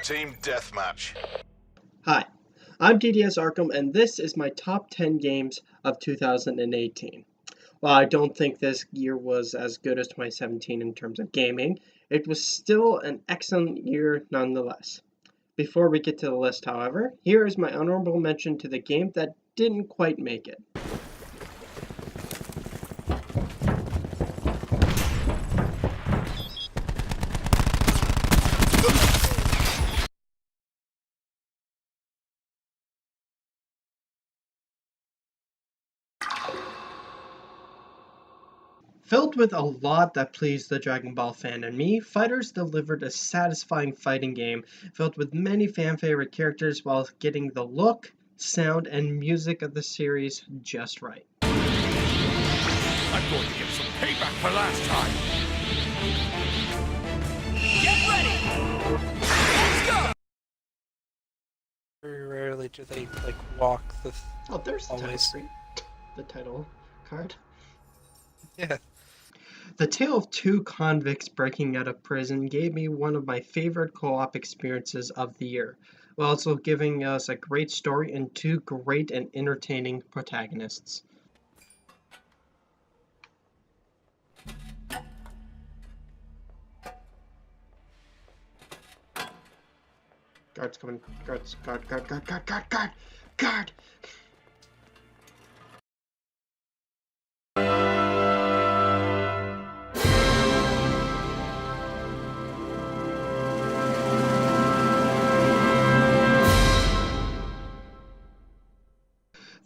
Team Deathmatch. Hi, I'm DDS Arkham, and this is my top 10 games of 2018. While I don't think this year was as good as 2017 in terms of gaming, it was still an excellent year nonetheless. Before we get to the list, however, here is my honorable mention to the game that didn't quite make it. Filled with a lot that pleased the Dragon Ball fan and me, Fighters delivered a satisfying fighting game filled with many fan favorite characters while getting the look, sound, and music of the series just right. I'm going to get some payback for last time. Get ready! Let's go! Very rarely do they walk the. Oh, there's the title Always. screen. The title card. Yeah. The tale of two convicts breaking out of prison gave me one of my favorite co-op experiences of the year, while also giving us a great story and two great and entertaining protagonists. Guards coming. Guards. Guard!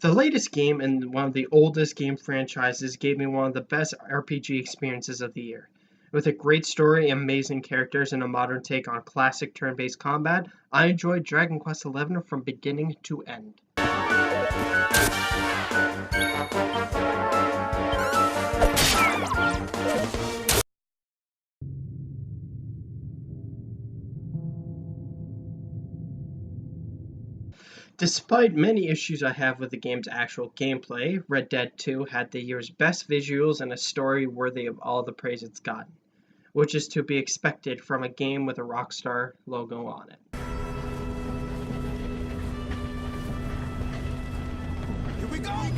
The latest game in one of the oldest game franchises gave me one of the best RPG experiences of the year. With a great story, amazing characters, and a modern take on classic turn-based combat, I enjoyed Dragon Quest XI from beginning to end. Despite many issues I have with the game's actual gameplay, Red Dead 2 had the year's best visuals and a story worthy of all the praise it's gotten, which is to be expected from a game with a Rockstar logo on it. Here we go!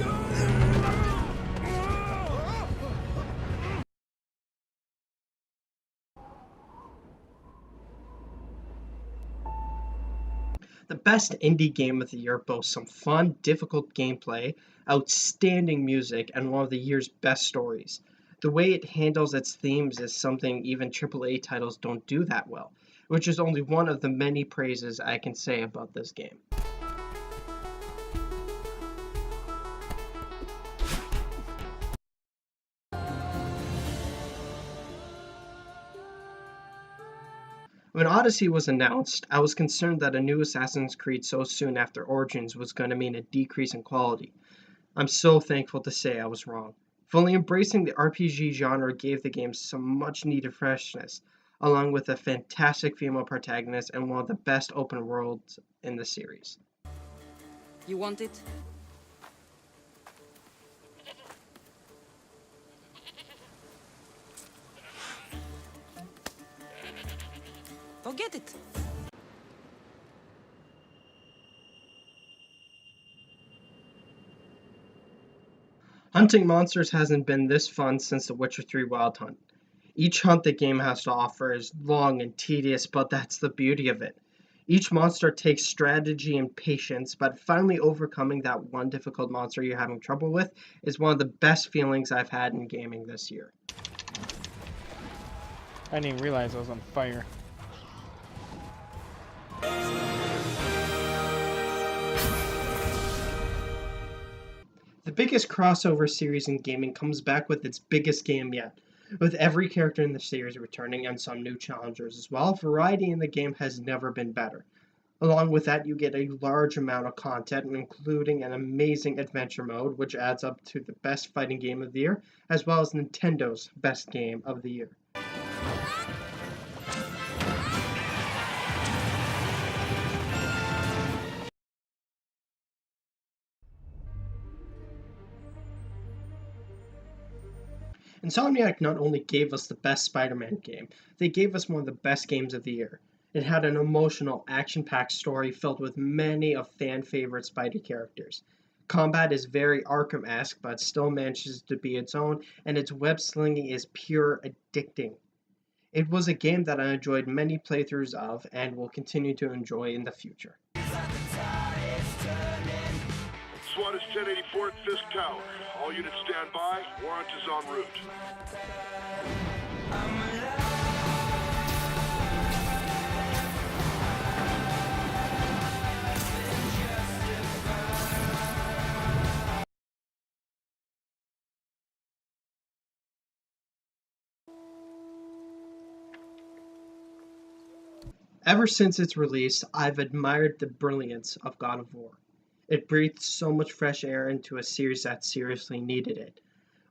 The best indie game of the year boasts some fun, difficult gameplay, outstanding music, and one of the year's best stories. The way it handles its themes is something even AAA titles don't do that well, which is only one of the many praises I can say about this game. When Odyssey was announced, I was concerned that a new Assassin's Creed so soon after Origins was going to mean a decrease in quality. I'm so thankful to say I was wrong. Fully embracing the RPG genre gave the game some much needed freshness, along with a fantastic female protagonist and one of the best open worlds in the series. You want it? Go get it. Hunting monsters hasn't been this fun since The Witcher 3 Wild Hunt. Each hunt the game has to offer is long and tedious, but that's the beauty of it. Each monster takes strategy and patience, but finally overcoming that one difficult monster you're having trouble with is one of the best feelings I've had in gaming this year. I didn't even realize I was on fire. The biggest crossover series in gaming comes back with its biggest game yet. With every character in the series returning and some new challengers as well, variety in the game has never been better. Along with that, you get a large amount of content, including an amazing adventure mode, which adds up to the best fighting game of the year, as well as Nintendo's best game of the year. Insomniac not only gave us the best Spider-Man game, they gave us one of the best games of the year. It had an emotional, action-packed story filled with many of fan-favorite Spider characters. Combat is very Arkham-esque, but still manages to be its own, and its web-slinging is pure addicting. It was a game that I enjoyed many playthroughs of and will continue to enjoy in the future. SWAT is 1084 at Fisk Tower. All units stand by. Warrant is en route. Ever since its release, I've admired the brilliance of God of War. It breathed so much fresh air into a series that seriously needed it.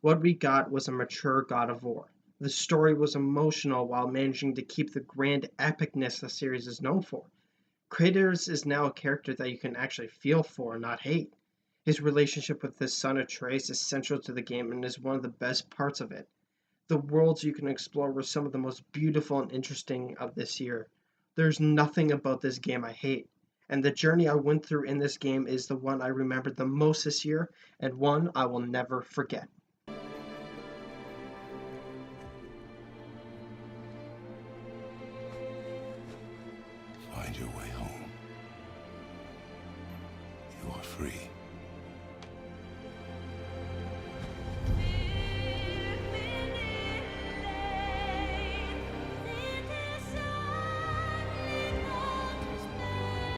What we got was a mature God of War. The story was emotional while managing to keep the grand epicness the series is known for. Kratos is now a character that you can actually feel for, not hate. His relationship with his son Atreus is central to the game and is one of the best parts of it. The worlds you can explore were some of the most beautiful and interesting of this year. There's nothing about this game I hate, and the journey I went through in this game is the one I remembered the most this year, and one I will never forget. Find your way home. You are free.